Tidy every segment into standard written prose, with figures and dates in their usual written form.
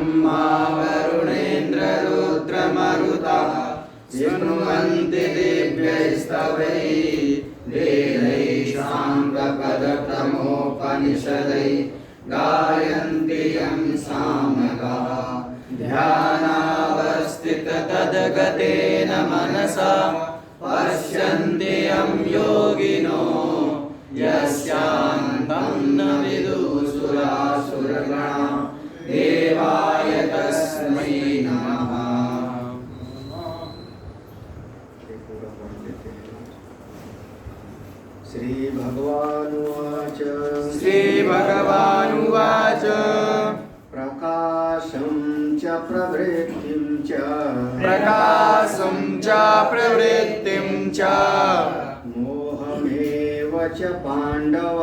ब्रह्मा वरुणेन्द्र रुद्रमरुतः शृण्वन्ति दिव्यैस्तवैः वेदैः साङ्गपदक्रमोपनिषदैः गायन्ति यं सामगाः ध्यानावस्थिततद्गतेन मनसा पश्यन्ति यं योगिनो यस्यान्तं न विदुसुरासुरगणा देवाय तस्मै नमः। श्रीभगवानुवाच श्रीभगवानुवाच प्रकाशं च प्रवृत्तिं च प्रवृत्तिं च मोहमेव च पाण्डव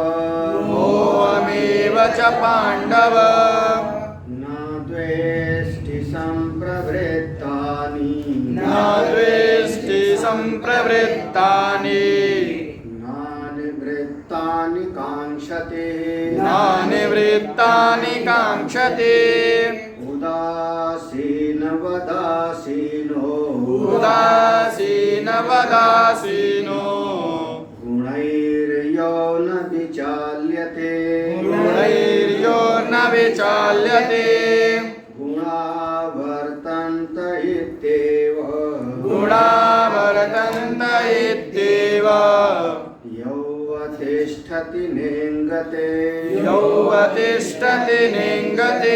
न द्वेष्टि सम्प्रवृत्तानि नानिवृत्तानि काङ्क्षते उदासीनवदासीनो गुणैर्यो न विचाल्यते गुणा वर्तन्त इत्येव यौवतिष्ठति नेङ्गते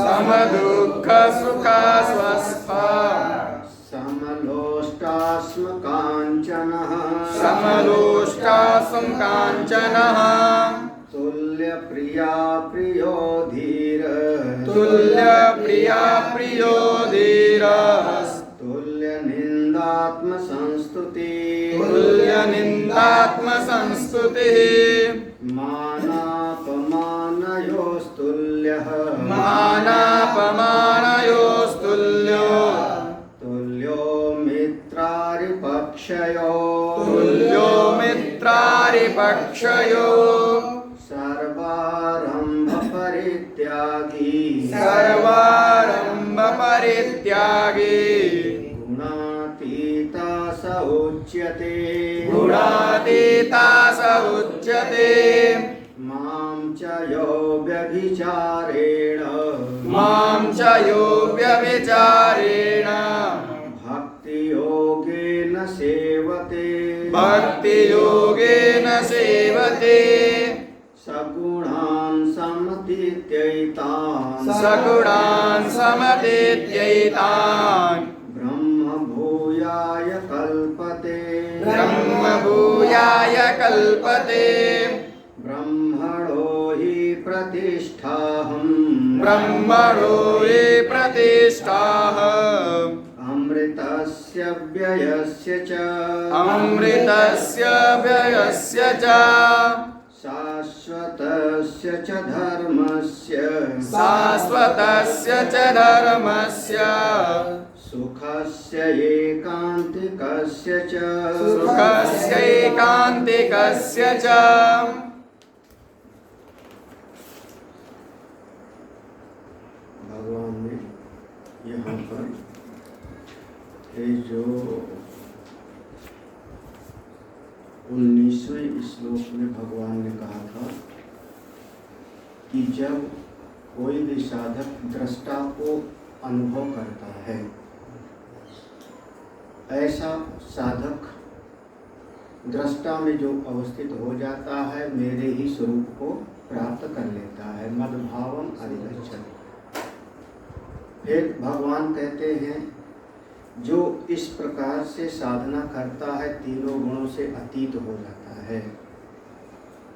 समदुःखसुखा स्वस्था समलोष्टास्म काञ्चनः तुल्यप्रिया प्रियो धीर तुल्यनिन्दात्मसंस्तुतिः मानापमानयोस्तुल्यो तुल्यो मित्रारिपक्षयो सर्वारंभ परित्यागी गुणातीता स उच्यते मां च यो व्यभिचारेण भक्तियोगेन सेवते सगुणान् समतीत्यैतान् ब्रह्मभूयाय कल्पते ब्रह्मणो हि प्रतिष्ठाहम् अमृतस्य व्ययस्य च शाश्वतस्य च धर्मस्य सुखस्य एकान्तिकस्य च भगवान ने यहाँ पर ये जो 19वें श्लोक में भगवान ने कहा था कि जब कोई भी साधक दृष्टा को अनुभव करता है, ऐसा साधक दृष्टा में जो अवस्थित हो जाता है मेरे ही स्वरूप को प्राप्त कर लेता है। मद्भावम अधिगच्छति। फिर भगवान कहते हैं जो इस प्रकार से साधना करता है, तीनों गुणों से अतीत हो जाता है,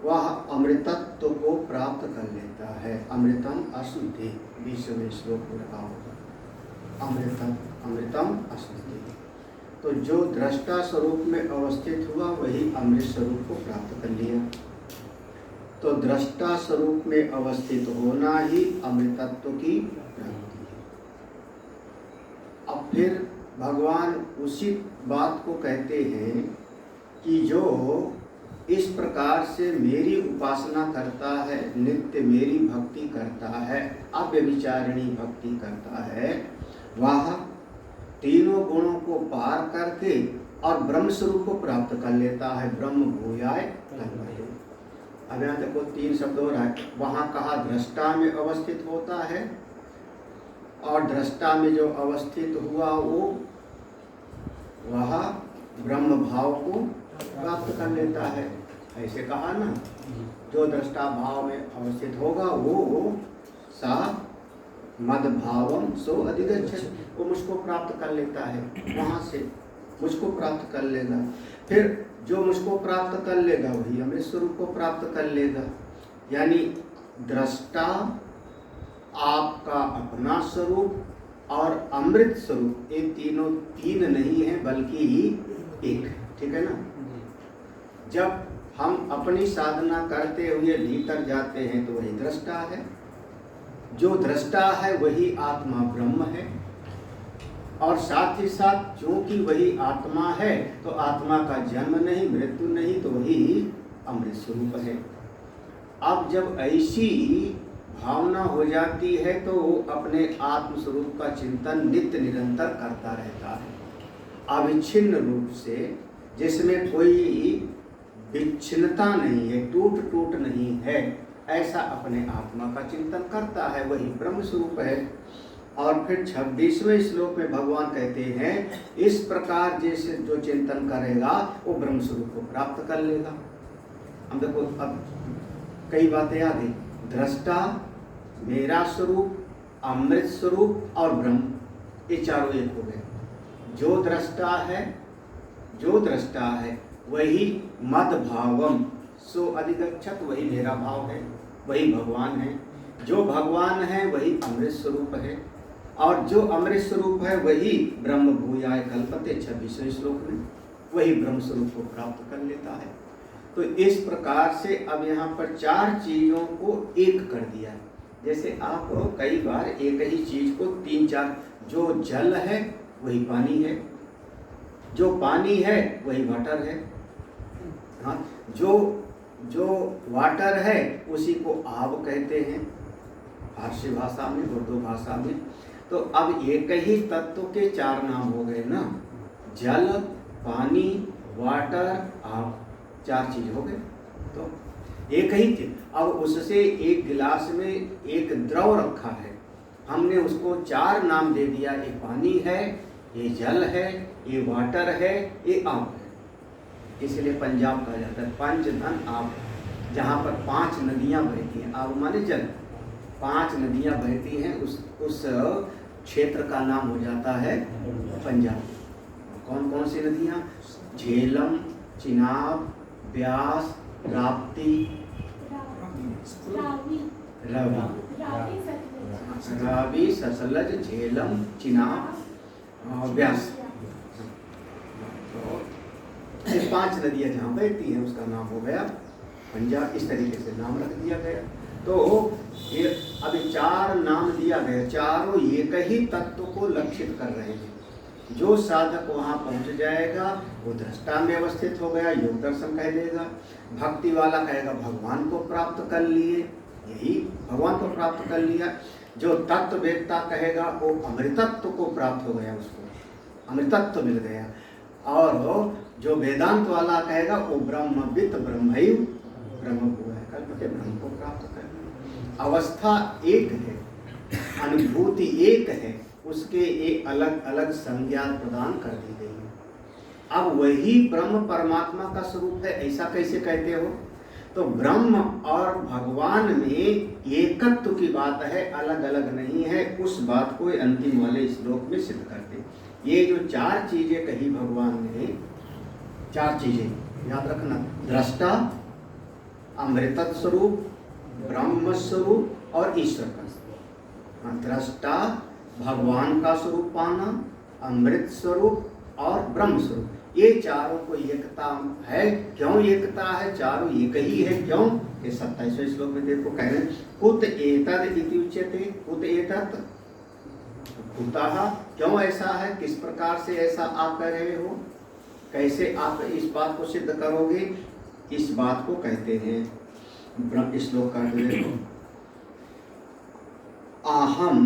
वह अमृतत्व को प्राप्त कर लेता है। अमृतम अस्मृति 20वें श्लोक में रखा होगा, अमृतम अस्मृति। तो जो दृष्टा स्वरूप में अवस्थित हुआ वही अमृत स्वरूप को प्राप्त कर लिया। तो दृष्टा स्वरूप में अवस्थित होना ही अमृतत्व की प्राप्ति है। अब फिर भगवान उसी बात को कहते हैं कि जो इस प्रकार से मेरी उपासना करता है, नित्य मेरी भक्ति करता है, अव्यभिचारिणी भक्ति करता है, वह तीनों गुणों को पार करके और ब्रह्म स्वरूप को प्राप्त कर लेता है। ब्रह्म भूयाय कल्पते। अब यहाँ देखो 3 शब्द हो रहा है। वहाँ कहा दृष्टा में अवस्थित होता है, और दृष्टा में जो अवस्थित हुआ वह ब्रह्म भाव को प्राप्त कर लेता है। ऐसे कहा ना, जो दृष्टा भाव में अवस्थित होगा वो सा मद भावम सो अधिगच्छति, वो मुझको प्राप्त कर लेता है, वहाँ से मुझको प्राप्त कर लेगा। फिर जो मुझको प्राप्त कर लेगा वही अमृत स्वरूप को प्राप्त कर लेगा। यानी दृष्टा आपका अपना स्वरूप और अमृत स्वरूप, ये तीनों 3 नहीं है बल्कि 1 है। ठीक है ना। जब हम अपनी साधना करते हुए भीतर जाते हैं तो वही दृष्टा है। जो दृष्टा है वही आत्मा ब्रह्म है, और साथ ही साथ क्योंकि वही आत्मा है तो आत्मा का जन्म नहीं, मृत्यु नहीं, तो वही अमृत स्वरूप है। अब जब ऐसी भावना हो जाती है तो वो अपने आत्म स्वरूप का चिंतन नित्य निरंतर करता रहता है, अविच्छिन्न रूप से, जिसमें कोई विच्छिन्नता नहीं है, टूट नहीं है, ऐसा अपने आत्मा का चिंतन करता है, वही ब्रह्म स्वरूप है। और फिर 26वें श्लोक में भगवान कहते हैं, इस प्रकार जैसे जो चिंतन करेगा वो ब्रह्म स्वरूप को प्राप्त कर लेगा। हम देखो अब कई बातें आ गई। दृष्टा, मेरा स्वरूप, अमृत स्वरूप और ब्रह्म, ये चारों एक हो गए। जो दृष्टा है वही मद भावम सो अधिगच्छत, वही मेरा भाव है, वही भगवान है। जो भगवान है वही अमृत स्वरूप है, और जो अमृत स्वरूप है वही ब्रह्म भूयाय कल्पते 26वें श्लोक में, वही ब्रह्म स्वरूप को प्राप्त कर लेता है। तो इस प्रकार से अब यहाँ पर 4 चीजों को एक कर दिया है। जैसे आप कई बार एक ही चीज को 3-4, जो जल है वही पानी है, जो पानी है वही वाटर है, हाँ, जो वाटर है उसी को आब कहते हैं फारसी भाषा में, उर्दू भाषा में। तो अब एक ही तत्व के 4 नाम हो गए ना, जल, पानी, वाटर, आब, 4 चीज हो गए। तो एक ही चीज, अब उससे एक गिलास में एक द्रव रखा है, हमने उसको 4 नाम दे दिया, ये पानी है, ये जल है, ये वाटर है, ये आब है। इसलिए पंजाब कहा जाता है पंचधन आब, जहाँ पर 5 नदियाँ बहती हैं। आब माने जल, 5 नदियाँ बहती हैं, उस क्षेत्र का नाम हो जाता है पंजाब। कौन कौन सी नदियाँ? झेलम, चिनाब, ब्यास, राप्ती, रावी, सतलज, झेलम, चिनाब, ब्यास। तो 5 नदियाँ जहाँ बहती हैं उसका नाम हो गया पंजाब। इस तरीके से नाम रख दिया गया। तो ये अभी 4 नाम दिया गया, चारों एक ही तत्व को लक्षित कर रहे हैं। जो साधक वहाँ पहुँच जाएगा वो दृष्टा में अवस्थित हो गया, योग दर्शन कह देगा। भक्ति वाला कहेगा भगवान को प्राप्त कर लिए, यही भगवान को प्राप्त कर लिया। जो तत्व वेदता कहेगा वो अमृतत्व को प्राप्त हो गया, उसको अमृतत्व मिल गया। और जो वेदांत वाला कहेगा वो ब्रह्मविद ब्रह्मैव ब्रह्मभूय कल्पते, ब्रह्म को प्राप्त कर लिया। अवस्था एक है, अनुभूति एक है, उसके एक अलग अलग संज्ञा प्रदान कर दी गई है। अब वही ब्रह्म परमात्मा का स्वरूप है, ऐसा कैसे कहते हो? तो ब्रह्म और भगवान में एकत्व की बात है, अलग अलग नहीं है। उस बात को अंतिम वाले श्लोक में सिद्ध करते। ये जो 4 चीजें कही भगवान ने, 4 चीजें याद रखना, दृष्टा, अमृत स्वरूप, ब्रह्म स्वरूप और ईश्वर का स्वरूप। दृष्टा भगवान का स्वरूप पाना, अमृत स्वरूप और ब्रह्म स्वरूप, ये चारों को एकता है। क्यों एकता है? चारों एक ही है। क्यों? ये 27वें श्लोक में देखो कह रहे हैं, कुत एतद इति उच्यते, कुत एतत् कुतः, क्यों ऐसा है, किस प्रकार से ऐसा आप कह रहे हो, कैसे आप इस बात को सिद्ध करोगे? इस बात को कहते हैं। श्लोक का देखो, अहम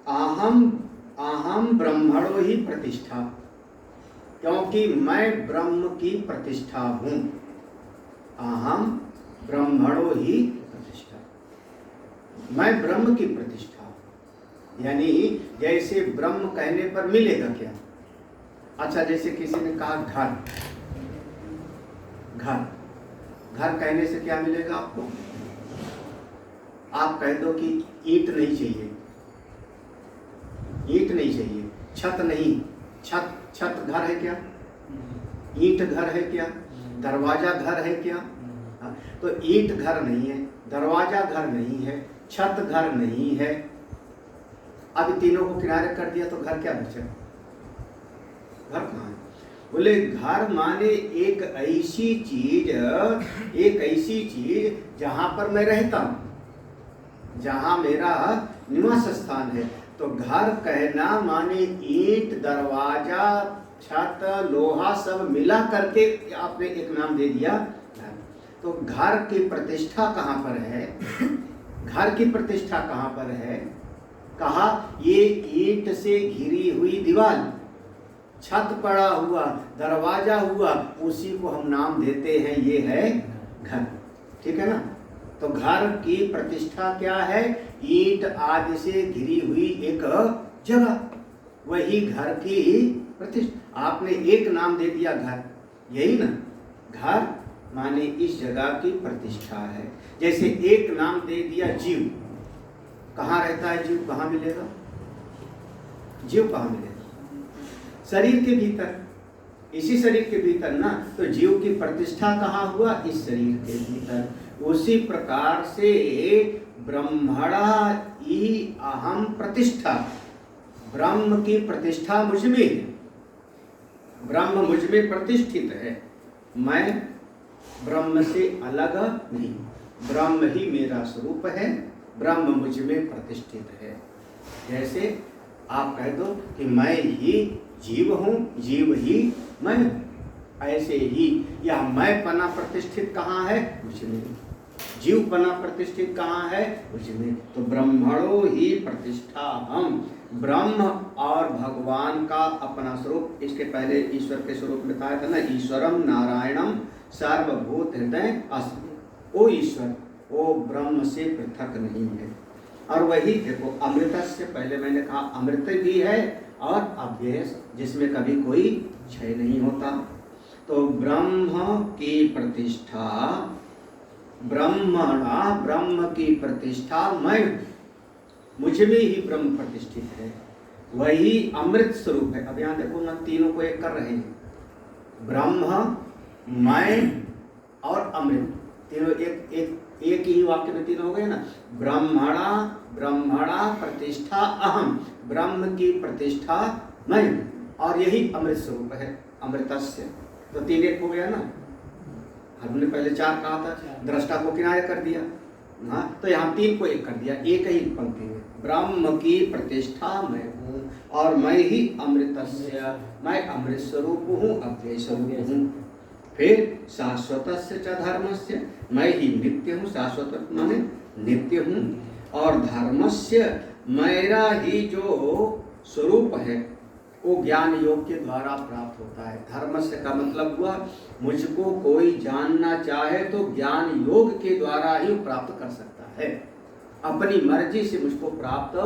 अहम अहम ब्रह्मणो ही प्रतिष्ठा, क्योंकि मैं ब्रह्म की प्रतिष्ठा हूँ। अहम ब्रह्मणो ही प्रतिष्ठा, मैं ब्रह्म की प्रतिष्ठा हूँ। यानी जैसे ब्रह्म कहने पर मिलेगा क्या? अच्छा, जैसे किसी ने कहा घर, घर घर कहने से क्या मिलेगा आपको? आप कह दो कि ईंट नहीं चाहिए, ईंट नहीं चाहिए, छत नहीं, छत घर है क्या? ईंट घर है क्या? दरवाजा घर है क्या? तो ईंट घर नहीं है, दरवाजा घर नहीं है, छत घर नहीं है। अब तीनों को किनारे कर दिया तो घर क्या बचा? घर कहाँ है? बोले घर माने एक ऐसी चीज जहां पर मैं रहता हूं, जहां मेरा निवास स्थान है। तो घर कहना माने ईंट, दरवाजा, छत, लोहा सब मिला करके आपने एक नाम दे दिया घर। तो घर की प्रतिष्ठा कहाँ पर है? घर की प्रतिष्ठा कहाँ पर है? कहा ये ईंट से घिरी हुई दीवार, छत पड़ा हुआ, दरवाजा हुआ, उसी को हम नाम देते हैं ये है घर। ठीक है ना? तो घर की प्रतिष्ठा क्या है? ईंट आदि से घिरी हुई एक जगह, वही घर की प्रतिष्ठा। आपने एक नाम दे दिया घर, यही ना? घर माने इस जगह की प्रतिष्ठा है। जैसे एक नाम दे दिया जीव, कहाँ रहता है जीव? कहाँ मिलेगा जीव? कहाँ मिलेगा? शरीर के भीतर, इसी शरीर के भीतर ना। तो जीव की प्रतिष्ठा कहाँ हुआ? इस शरीर के भीतर। उसी प्रकार से ब्रह्मणा ही अहम प्रतिष्ठा, ब्रह्म की प्रतिष्ठा मुझ में है, ब्रह्म मुझ में प्रतिष्ठित है। मैं ब्रह्म से अलग नहीं, ब्रह्म ही मेरा स्वरूप है, ब्रह्म मुझ में प्रतिष्ठित है। जैसे आप कह दो कि मैं ही जीव हूँ, जीव ही मैं हूँ, ऐसे ही या मैं पना प्रतिष्ठित कहाँ है? मुझ में। जीव पना प्रतिष्ठित कहाँ है? मुझ में। तो ब्रह्मणो ही प्रतिष्ठा हम, ब्रह्म और भगवान का अपना स्वरूप। इसके पहले ईश्वर के स्वरूप बताया था ना, ईश्वरम नारायणम सर्वभूत हृदय अस्मि। ओ ईश्वर, वो ब्रह्म से पृथक नहीं है। और वही देखो, अमृत से पहले मैंने कहा अमृत भी है और अव्यय, जिसमें कभी कोई क्षय नहीं होता। तो ब्रह्म की प्रतिष्ठा, ब्रह्मणा, ब्रह्म की प्रतिष्ठा मैं, मुझ में ही ब्रह्म प्रतिष्ठित है, वही अमृत स्वरूप है। अब यहाँ देखो ना, तीनों को एक कर रहे हैं, ब्रह्म, मैं और अमृत, तीनों एक ही वाक्य में तीनों हो गए ना। ब्रह्मणा, ब्रह्मणा प्रतिष्ठा अहम, ब्रह्म की प्रतिष्ठा मैं, और यही अमृत स्वरूप है, अमृतस्य। तो तीन एक हो गया ना। हमने पहले चार कहा था, दृष्टा को किनारे कर दिया। हाँ, तो यहाँ तीन को एक कर दिया, एक ही पंक्ति में। ब्रह्म की प्रतिष्ठा मैं हूँ और मैं ही अमृतस्य, मैं अमृत स्वरूप हूँ, अव्यय स्वरूप हूँ। फिर शाश्वतस्य च धर्मस्य, मैं ही नित्य हूँ, शाश्वत माने नित्य हूँ। और धर्मस्य, मेरा ही जो स्वरूप है वो ज्ञान योग के द्वारा प्राप्त होता है। धर्मस्य का मतलब हुआ, मुझको कोई जानना चाहे तो ज्ञान योग के द्वारा ही प्राप्त कर सकता है, अपनी मर्जी से मुझको प्राप्त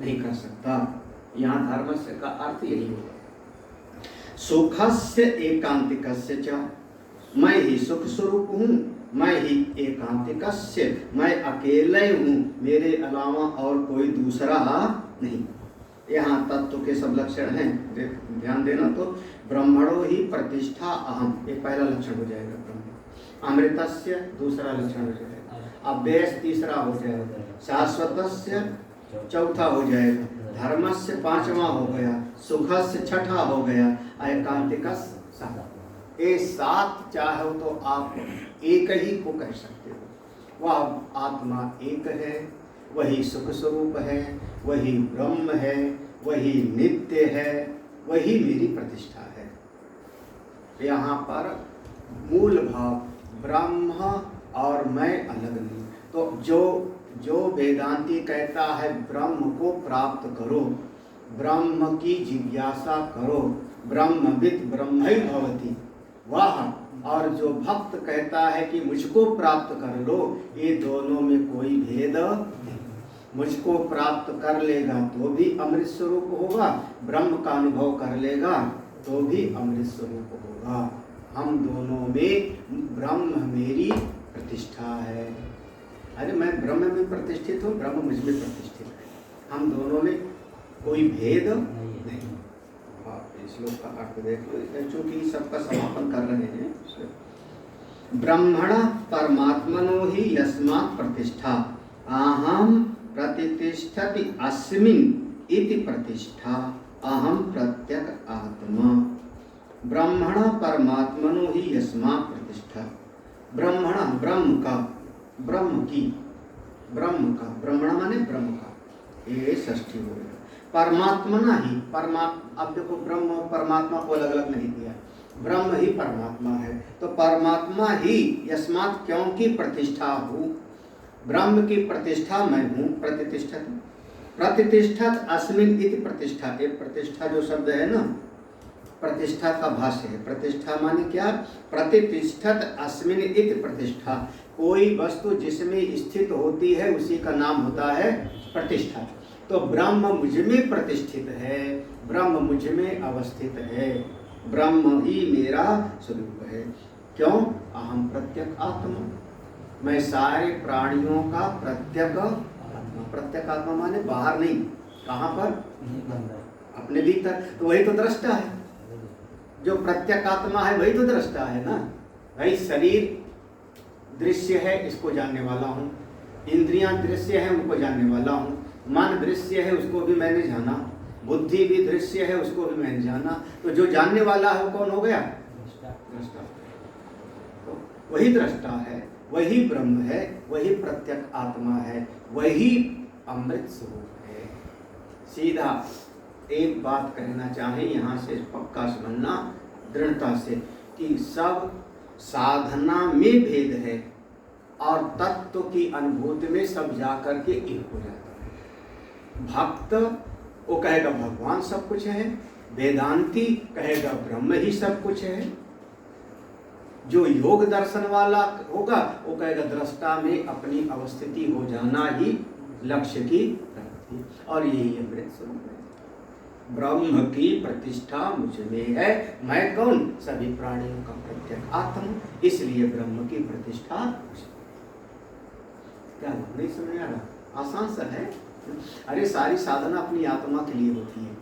नहीं कर सकता। यहाँ धर्मस्य का अर्थ यही होगा। सुखस्य एकांतिकस्य च, मैं ही सुख स्वरूप हूँ, मैं ही एकांतिकस्य, मैं अकेले हूँ, मेरे अलावा और कोई दूसरा नहीं। यहाँ तत्व के सब लक्षण हैं, ध्यान देना। तो ब्रह्मणो ही प्रतिष्ठा अहम, एक पहला लक्षण हो जाएगा ब्रह्म। अमृतस्य दूसरा लक्षण हो जाएगा, अव्यय तीसरा हो जाएगा, शाश्वतस्य चौथा हो जाएगा, धर्मस्य पांचवा हो गया, सुखस्य छठा हो गया, एकांतिकस्य सातवां। ये सात चाहो तो आप एक ही को कह सकते हो। वह आत्मा एक है, वही सुख स्वरूप है, वही ब्रह्म है, वही नित्य है, वही मेरी प्रतिष्ठा है। यहाँ पर मूल भाव ब्रह्म और मैं अलग नहीं। तो जो वेदांती कहता है ब्रह्म को प्राप्त करो, ब्रह्म की जिज्ञासा करो, ब्रह्मविद ब्रह्मै भवति, वाह, और जो भक्त कहता है कि मुझको प्राप्त कर लो, ये दोनों में कोई भेद नहीं। मुझको प्राप्त कर लेगा तो भी अमृत स्वरूप होगा, ब्रह्म का अनुभव कर लेगा तो भी अमृत स्वरूप होगा। हम दोनों में ब्रह्म मेरी प्रतिष्ठा है। अरे मैं ब्रह्म में प्रतिष्ठित हूँ, ब्रह्म मुझ में प्रतिष्ठित है। हम दोनों में कोई भेद नहीं। श्लोक का अर्थ देख लो, चूंकि सबका समापन कर रहे हैं। ब्रह्मण परमात्मनो ही यस्मात् प्रतिष्ठा अहम प्रतिष्ठति अस्मिन् इति प्रतिष्ठा अहम प्रत्यक आत्मा। ब्रह्मण परमात्मनो ही यस्मात् प्रतिष्ठा, ब्रह्मण ब्रह्म का, ब्रह्म की, ब्रह्म का, ब्रह्मण माने ब्रह्म का, ये षष्ठी हो गया। परमात्मना ही, परमात्मा, अब देखो ब्रह्म और परमात्मा को अलग अलग नहीं दिया, ब्रह्म ही परमात्मा है। तो परमात्मा ही यस्मात्, क्योंकि प्रतिष्ठा हूँ, ब्रह्म की प्रतिष्ठा मैं हूँ, प्रतिष्ठित, प्रतिष्ठित अस्मिन् इति प्रतिष्ठा। ये प्रतिष्ठा जो शब्द है ना, प्रतिष्ठा का भाष्य है। प्रतिष्ठा माने क्या? प्रतिष्ठित अस्मिन् इति प्रतिष्ठा। कोई वस्तु जिसमें स्थित होती है उसी का नाम होता है प्रतिष्ठा। तो ब्रह्म मुझ में प्रतिष्ठित है, ब्रह्म मुझ में अवस्थित है, ब्रह्म ही मेरा स्वरूप है। क्यों? अहम प्रत्यक आत्मा, मैं सारे प्राणियों का प्रत्यक आत्मा। प्रत्यक आत्मा माने बाहर नहीं, कहाँ पर? अपने भीतर। तो वही तो दृष्टा है। जो प्रत्यक आत्मा है वही तो दृष्टा है ना। भाई शरीर दृश्य है, इसको जानने वाला हूँ, इंद्रियां दृश्य है, उनको जानने वाला हूँ, मन दृश्य है, उसको भी मैंने जाना, बुद्धि भी दृश्य है, उसको भी मैंने जाना। तो जो जानने वाला है वो कौन हो गया? दृष्टा। तो वही दृष्टा है, वही ब्रह्म है, वही प्रत्यक आत्मा है, वही अमृत स्वरूप है। सीधा एक बात कहना चाहे यहाँ से पक्का समझना दृढ़ता से कि सब साधना में भेद है और तत्व की अनुभूति में सब जाकर के एक हो जाता है। भक्त वो कहेगा भगवान सब कुछ है, वेदांती कहेगा ब्रह्म ही सब कुछ है, जो योग दर्शन वाला होगा वो कहेगा दृष्टा में अपनी अवस्थिति हो जाना ही लक्ष्य की प्राप्ति, और यही अमृत स्वरूप है। ब्रह्म की प्रतिष्ठा मुझ में है, मैं कौन? सभी प्राणियों का प्रत्यक आत्मा, इसलिए ब्रह्म की प्रतिष्ठा मुझ में। क्या नहीं समझ आ रहा? आसान सा है। अरे सारी साधना अपनी आत्मा के लिए होती है,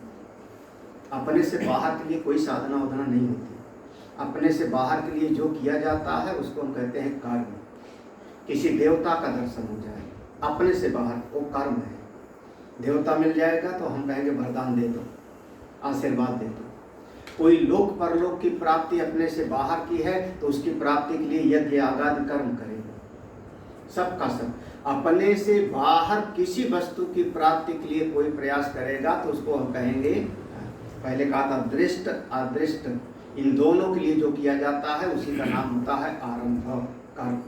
अपने से बाहर के लिए कोई साधना उधना नहीं होती। अपने से बाहर के लिए जो किया जाता है उसको हम कहते हैं कर्म। किसी देवता का दर्शन हो जाए, अपने से बाहर, वो कर्म है। देवता मिल जाएगा तो हम कहेंगे वरदान दे दो, आशीर्वाद दे दो। कोई लोक परलोक की प्राप्ति अपने से बाहर की है तो उसकी प्राप्ति के लिए यज्ञ आगादि कर्म करेगा। सबका सब अपने से बाहर किसी वस्तु की प्राप्ति के लिए कोई प्रयास करेगा तो उसको हम कहेंगे, पहले कहा था दृष्ट अदृष्ट, इन दोनों के लिए जो किया जाता है उसी का नाम होता है आरंभ कर्म।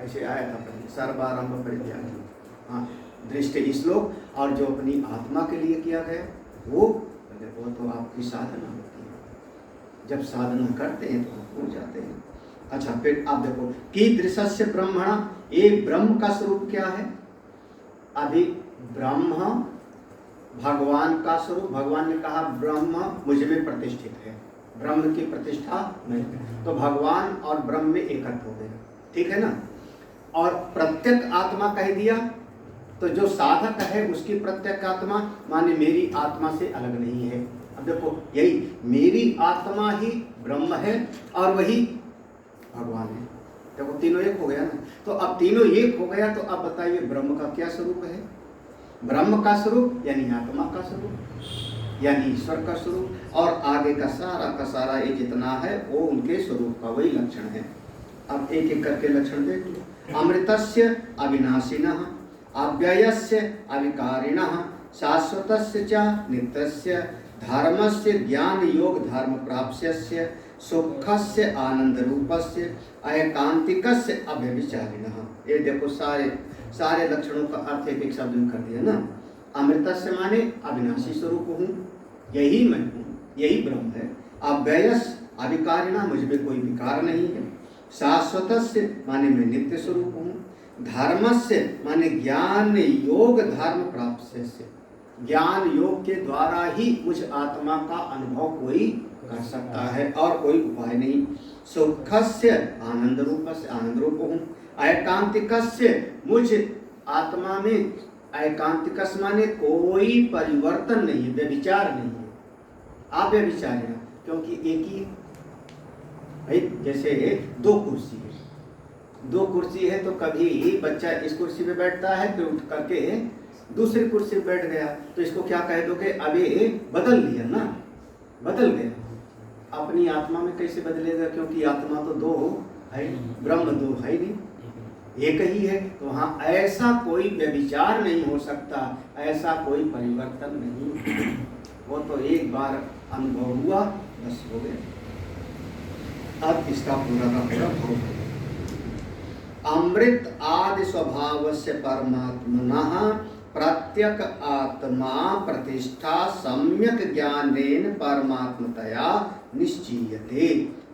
ऐसे आया था पहले, सर्वारंभ परित्याग। हाँ, दृष्टि श्लोक, और जो अपनी आत्मा के लिए किया गया वो तो आपकी साधना होती है। जब साधना करते हैं तो आप हो जाते हैं। अच्छा, फिर आप देखो कि दृश्य ब्रह्मणा, ये ब्रह्म का स्वरूप क्या है? अभी ब्रह्म भगवान का स्वरूप, भगवान ने कहा ब्रह्म मुझ में प्रतिष्ठित है, ब्रह्म की प्रतिष्ठा नहीं, तो भगवान और ब्रह्म में एकत्व हो गया, ठीक है ना। और प्रत्यक आत्मा कह दिया तो जो साधक है उसकी प्रत्यक आत्मा माने मेरी आत्मा से अलग नहीं है। अब देखो यही मेरी आत्मा ही ब्रह्म है और वही भगवान है। देखो तीनों एक हो गया ना। तो अब तीनों एक हो गया तो अब बताइए ब्रह्म का क्या स्वरूप है? ब्रह्म का स्वरूप यानी आत्मा का स्वरूप यानी ईश्वर का स्वरूप, और आगे का सारा ये जितना है वो उनके स्वरूप का वही लक्षण है। अब एक एक करके लक्षण देख लो। अमृतस्य अविनाशिनः, अव्ययस्य अविकारिणः, शाश्वतस्य च नित्यस्य, धर्मस्य ज्ञान योग धर्म प्राप्स्यस्य, सुखस्य आनंद रूपस्य एकांतिकस्य अव्यभिचारिणः। ये देखो सारे लक्षणों का अर्थ एक एक शब्द में कर दिया ना। अमृतस्य माने अविनाशी स्वरूप हूँ, यही मैं हूँ, यही ब्रह्म है। अव्ययस् अविकारिणा, मुझ में कोई विकार नहीं है। शाश्वतस्य माने मैं नित्य स्वरूप हूँ। धर्मस्य माने ज्ञान योग धर्म प्राप्त से, ज्ञान योग के द्वारा ही मुझ आत्मा का अनुभव कोई कर सकता है और कोई उपाय नहीं। सुखस्य आनंद रूपस्य, आनंद रूप हूँ। एकांतिकस्य, मुझ आत्मा में एकांतिकस माने कोई परिवर्तन नहीं है, व्यभिचार नहीं है। आप व्यभिचार है क्योंकि एक ही भाई, जैसे दो कुर्सी है तो कभी बच्चा इस कुर्सी पे बैठता है फिर उठ करके दूसरी कुर्सी पे बैठ गया, तो इसको क्या कह दोगे, अभी बदल लिया ना, बदल गया। अपनी आत्मा में कैसे बदलेगा, क्योंकि आत्मा तो दो है, ब्रह्म दो है नहीं, एक ही है। तो वहाँ ऐसा कोई व्यभिचार नहीं हो सकता, ऐसा कोई परिवर्तन नहीं। वो तो एक बार अनुभव हुआ बस हो गया। अब इसका पूरा का पूरा भाव है। अमृत आदि स्वभाव से परमात्मनः प्रत्यक आत्मा प्रतिष्ठा सम्यक ज्ञानेन परमात्मतया निश्चीयते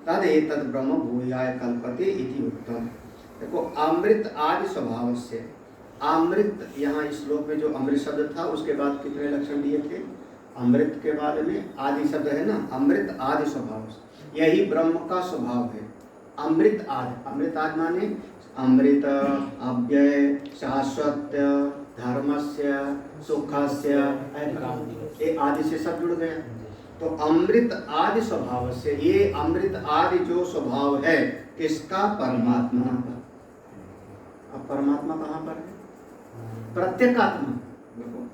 तदेतद् ब्रह्म भूयाय कल्पते इति उक्तम्। देखो अमृत आदि स्वभाव से, अमृत यहाँ इस श्लोक में जो अमृत शब्द था उसके बाद कितने लक्षण दिए थे, अमृत के बाद में आदि शब्द है ना, अमृत आदि स्वभाव से, यही ब्रह्म का स्वभाव है। अमृत आदि, अमृत आदि माने अमृत अव्यय शाश्वत धर्मस्य सुखस्य, ये आदि से सब जुड़ गया। तो अमृत आदि स्वभाव से, ये अमृत आदि जो स्वभाव है किसका, परमात्मा का। अब परमात्मा कहाँ पर है, प्रत्येक आत्मा। देखो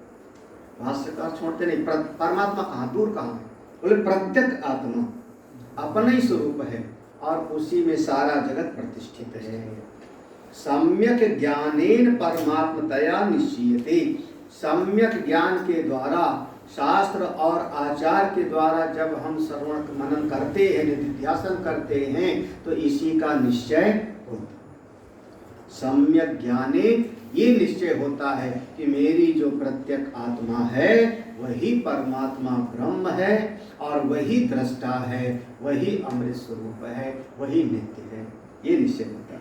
भाष्यकार छोड़ते नहीं, परमात्मा कहाँ, दूर कहाँ है, बोले प्रत्येक आत्मा अपना ही स्वरूप है और उसी में सारा जगत प्रतिष्ठित है। सम्यक ज्ञानेन परमात्मतया निश्चीयते, सम्यक ज्ञान के द्वारा, शास्त्र और आचार के द्वारा जब हम श्रवण मनन करते हैं, निधिध्यासन करते हैं तो इसी का निश्चय होता। सम्यक ज्ञाने ये निश्चय होता है कि मेरी जो प्रत्यक आत्मा है वही परमात्मा ब्रह्म है और वही दृष्टा है, वही अमृत स्वरूप है, वही नित्य है, ये निश्चय होता है।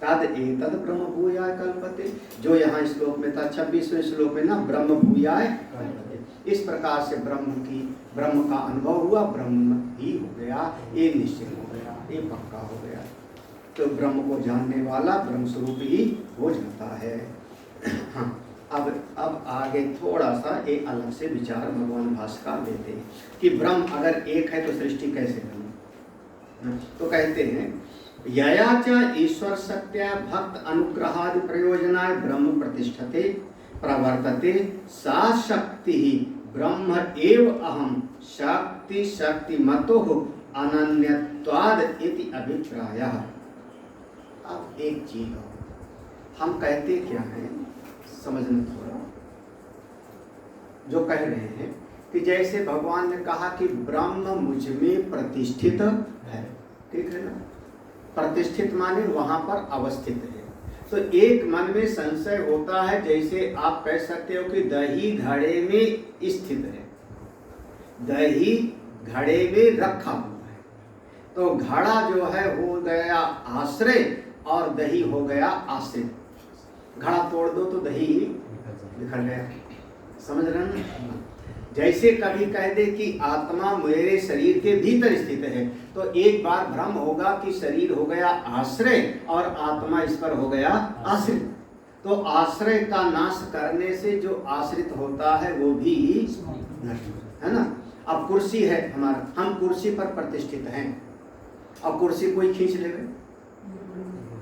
तद एतद् ब्रह्म भूयाय कल्पते, जो यहाँ श्लोक में था 26वें श्लोक में ना, ब्रह्म भूयाय कल्पते। इस प्रकार से ब्रह्म का अनुभव हुआ, ब्रह्म ही हो गया, ये निश्चय हो गया, ये पक्का हो गया। तो ब्रह्म को जानने वाला ब्रह्म स्वरूप ही हो जाता है। हाँ, अब आगे थोड़ा सा एक अलग से विचार भगवान भास्कर देते हैं कि ब्रह्म अगर एक है तो सृष्टि कैसे बनी। तो कहते हैं यया च ईश्वर शक्त्या भक्त अनुग्रहादि प्रयोजनाय ब्रह्म प्रतिष्ठते प्रवर्तते सा शक्ति ही ब्रह्म एव अहम शक्ति शक्तिमतो अनन्यत्वाद इति अभिप्रायः। अब एक चीज हम कहते क्या हैं, समझना थोड़ा। जो कह रहे हैं कि जैसे भगवान ने कहा कि ब्रह्म मुझ में प्रतिष्ठित है, ठीक है ना, प्रतिष्ठित माने वहां पर अवस्थित है। तो एक मन में संशय होता है, जैसे आप कह सकते हो कि दही घड़े में स्थित है, दही घड़े में रखा हुआ है, तो घड़ा जो है हो गया आश्रय और दही हो गया आश्रित। घड़ा तोड़ दो तो दही बिखर गया, समझ रहे हैं। जैसे कभी कह दे कि आत्मा मेरे शरीर के भीतर स्थित है, तो एक बार भ्रम होगा कि शरीर हो गया आश्रय और आत्मा इस पर हो गया आश्रित। तो आश्रय का नाश करने से जो आश्रित होता है वो भी नष्ट है ना। अब कुर्सी है हमारा, हम कुर्सी पर प्रतिष्ठित हैं, अब कुर्सी कोई खींच लेगा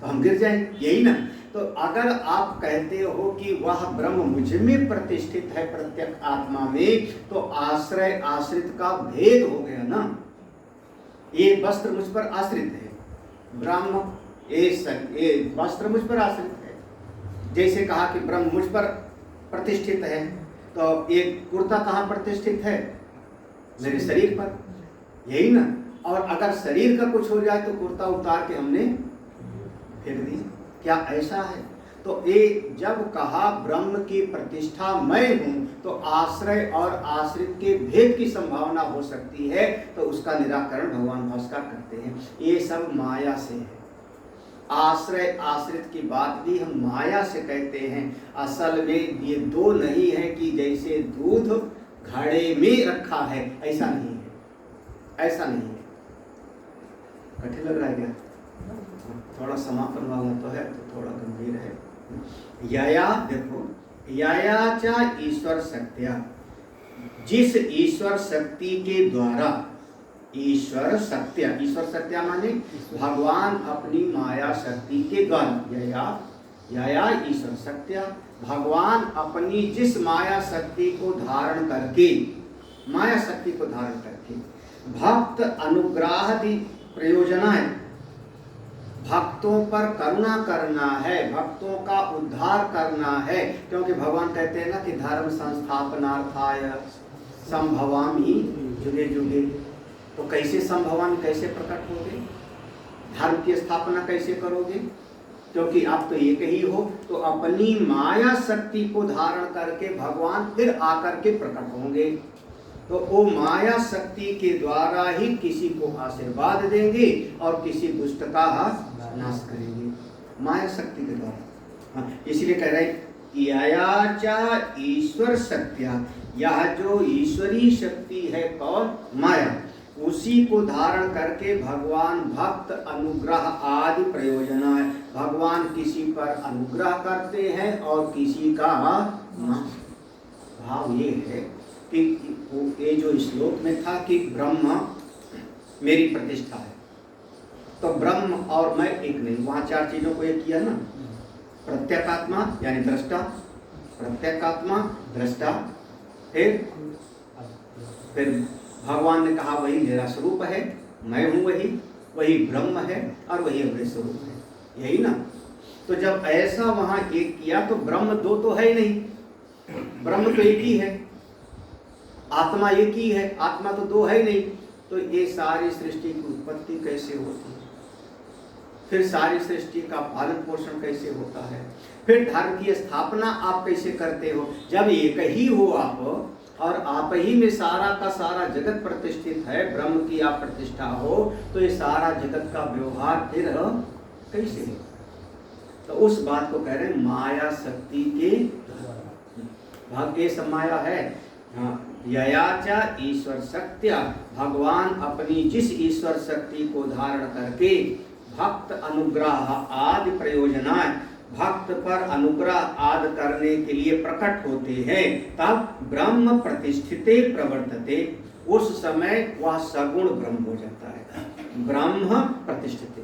तो हम गिर जाएंगे, यही ना। तो अगर आप कहते हो कि वह ब्रह्म मुझ में प्रतिष्ठित है प्रत्यक आत्मा में, तो आश्रय आश्रित का भेद हो गया ना। ये वस्त्र मुझ पर आश्रित है, ब्रह्म ये वस्त्र मुझ पर आश्रित है। जैसे कहा कि ब्रह्म मुझ पर प्रतिष्ठित है, तो एक कुर्ता कहाँ प्रतिष्ठित है, मेरे शरीर पर, यही ना। और अगर शरीर का कुछ हो जाए तो कुर्ता उतार के हमने फेंक दी। क्या ऐसा है? तो ये जब कहा ब्रह्म की प्रतिष्ठा मैं हूं, तो आश्रय और आश्रित के भेद की संभावना हो सकती है, तो उसका निराकरण भगवान भास्कर करते हैं। ये सब माया से है। आश्रय आश्रित की बात भी हम माया से कहते हैं। असल में ये दो नहीं है कि जैसे दूध घड़े में रखा है, ऐसा नहीं है, ऐसा नहीं है। कठिन लग रहा है क्या? थोड़ा समापन वाला तो है, तो थोड़ा गंभीर है। यया देखो, यया च ईश्वर शक्त्या, जिस ईश्वर शक्ति के द्वारा, ईश्वर शक्त्या, ईश्वर शक्त्या माने भगवान अपनी माया शक्ति के द्वारा, यया ईश्वर शक्त्या, भगवान अपनी जिस माया शक्ति को धारण करके, माया शक्ति को धारण करके भक्त अनुग्रहादि प्रयोजनाएं, भक्तों पर करुणा करना है, भक्तों का उद्धार करना है। क्योंकि भगवान कहते हैं ना कि धर्म संस्थापनार्थाय संभवामि जुगे जुगे। तो कैसे संभवामि, कैसे प्रकट होगे? धर्म की स्थापना कैसे करोगे? क्योंकि आप तो एक ही हो। तो अपनी माया शक्ति को धारण करके भगवान फिर आकर के प्रकट होंगे। तो वो माया शक्ति के द्वारा ही किसी को आशीर्वाद देंगे और किसी दुष्ट का नाश करेंगे, माया शक्ति के द्वारा। इसलिए कह रहे यया च ईश्वर शक्त्या, यह जो ईश्वरी शक्ति है कौन? माया, उसी को धारण करके भगवान भक्त अनुग्रह आदि प्रयोजन है। भगवान किसी पर अनुग्रह करते हैं और किसी का भाव ये है कि ये जो श्लोक में था कि ब्रह्म मेरी प्रतिष्ठा है, तो ब्रह्म और मैं एक नहीं, वहां चार चीजों को एक किया ना, प्रत्येकात्मा यानी दृष्टा, प्रत्येकात्मा दृष्टा, फिर भगवान ने कहा वही मेरा स्वरूप है, मैं हूं वही ब्रह्म है और वही अपने स्वरूप है, यही ना। तो जब ऐसा वहां एक किया तो ब्रह्म दो तो है ही नहीं, ब्रह्म तो एक ही है, आत्मा एक ही है, आत्मा तो दो है ही नहीं। तो ये सारी सृष्टि की उत्पत्ति कैसे होती है, फिर सारी सृष्टि का पालन पोषण कैसे होता है, फिर धर्म की स्थापना आप कैसे करते हो? जब एक ही हो आप और आप ही में सारा का सारा जगत प्रतिष्ठित है, ब्रह्म की आप प्रतिष्ठा हो, तो ये सारा जगत का व्यवहार फिर कैसे हो? तो उस बात को कह रहे हैं माया शक्ति के भाग्य सब माया है। यया च ईश्वर शक्त्या, भगवान अपनी जिस ईश्वर शक्ति को धारण करके भक्त अनुग्रह आदि प्रयोजनाएं, भक्त पर अनुग्रह आदि करने के लिए प्रकट होते हैं, तब ब्रह्म प्रतिष्ठिते प्रवर्तते, उस समय वह सगुण ब्रह्म हो जाता है। ब्रह्म प्रतिष्ठिते,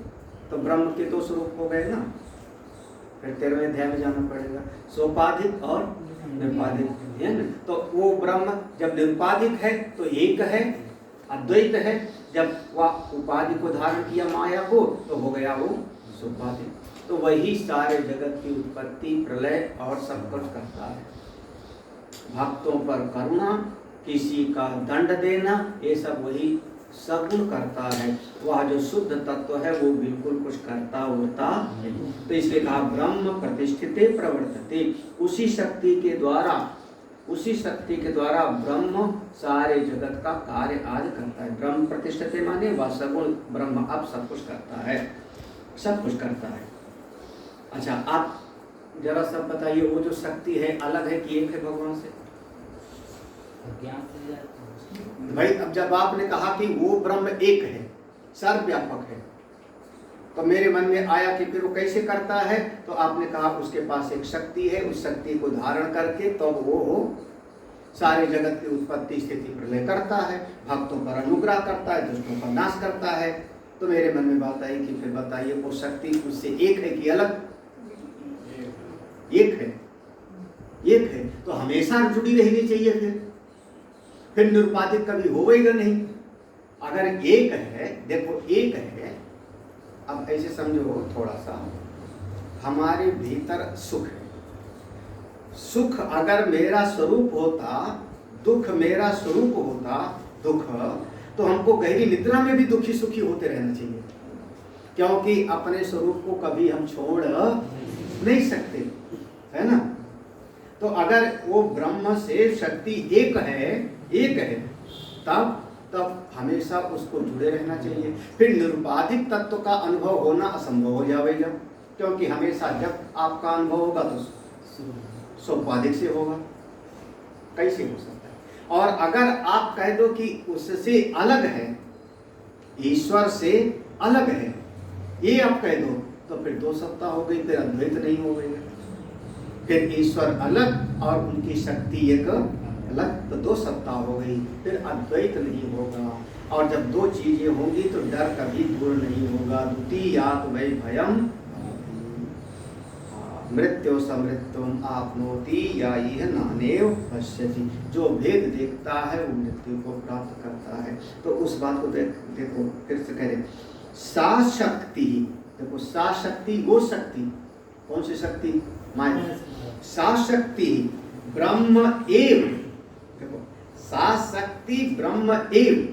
तो ब्रह्म के दो स्वरूप हो गए ना। फिर 13वें अध्याय में जाना पड़ेगा, सोपाधिक और निरुपाधिक है ना। तो वो ब्रह्म जब निरुपाधिक है तो एक है, अद्वैत है। जब वह उपाधि को धारण किया माया को, तो हो गया वो सोपाधिक। तो वही सारे जगत की उत्पत्ति, प्रलय और सब कुछ करता है। भक्तों पर करुणा, किसी का दंड देना, ये सब वही सगुण करता है। वह जो शुद्ध तत्व है वो बिल्कुल कुछ करता होता नहीं। तो इसलिए कहा ब्रह्म प्रतिष्ठिते प्रवर्तते, उसी शक्ति के द्वारा ब्रह्म सारे जगत का कार्य आदि करता है। ब्रह्म प्रतिष्ठिते माने वह सगुण ब्रह्म अब सब कुछ करता है, सब कुछ करता है। अच्छा, आप जरा सब बताइए, वो जो शक्ति है अलग है कि एक है भगवान से? भाई अब जब आपने कहा कि वो ब्रह्म एक है, सर्वव्यापक है, तो मेरे मन में आया कि फिर वो कैसे करता है? तो आपने कहा उसके पास एक शक्ति है, उस शक्ति को धारण करके तो वो सारे जगत की उत्पत्ति स्थिति प्रलय करता है, भक्तों पर अनुग्रह करता है, दुष्टों का नाश करता है। तो मेरे मन में बात आई कि फिर बताइए वो शक्ति उससे एक है कि अलग? एक है, एक है, तो हमेशा जुड़ी रहनी चाहिए। फिर निरुपाधिक कभी होगा नहीं। अगर एक है, देखो एक है, अब ऐसे समझो थोड़ा सा, हमारे भीतर सुख है। सुख अगर मेरा स्वरूप होता, दुख मेरा स्वरूप होता, दुख, तो हमको गहरी निद्रा में भी दुखी सुखी होते रहना चाहिए, क्योंकि अपने स्वरूप को कभी हम छोड़ नहीं सकते, है ना। तो अगर वो ब्रह्म से शक्ति एक है तब हमेशा उसको जुड़े रहना चाहिए। फिर निरुपाधिक तत्व का अनुभव होना असंभव हो जाएगा, क्योंकि हमेशा जब आपका अनुभव होगा तो सोपाधिक से होगा, कैसे हो सकता है। और अगर आप कह दो कि उससे अलग है, ईश्वर से अलग है, ये आप कह दो, तो फिर दो सत्ता हो गई, फिर अद्वैत नहीं हो गई। फिर ईश्वर अलग और उनकी शक्ति एक अलग, तो दो सत्ता हो गई, फिर अद्वैत नहीं होगा। और जब दो चीजें होंगी तो डर कभी दूर नहीं होगा। द्वितीयात् वै भयम् मृत्यु समृत्युम आपनोति या यह नानेव पश्यति। जो भेद देखता है वो मृत्यु को प्राप्त करता है। तो उस बात को देखो फिर से कह रहे, सा शक्ति, देखो सा शक्ति, वो शक्ति, कौन सी शक्ति? माया। सा शक्ति ब्रह्म एव, देखो सा शक्ति ब्रह्म एव,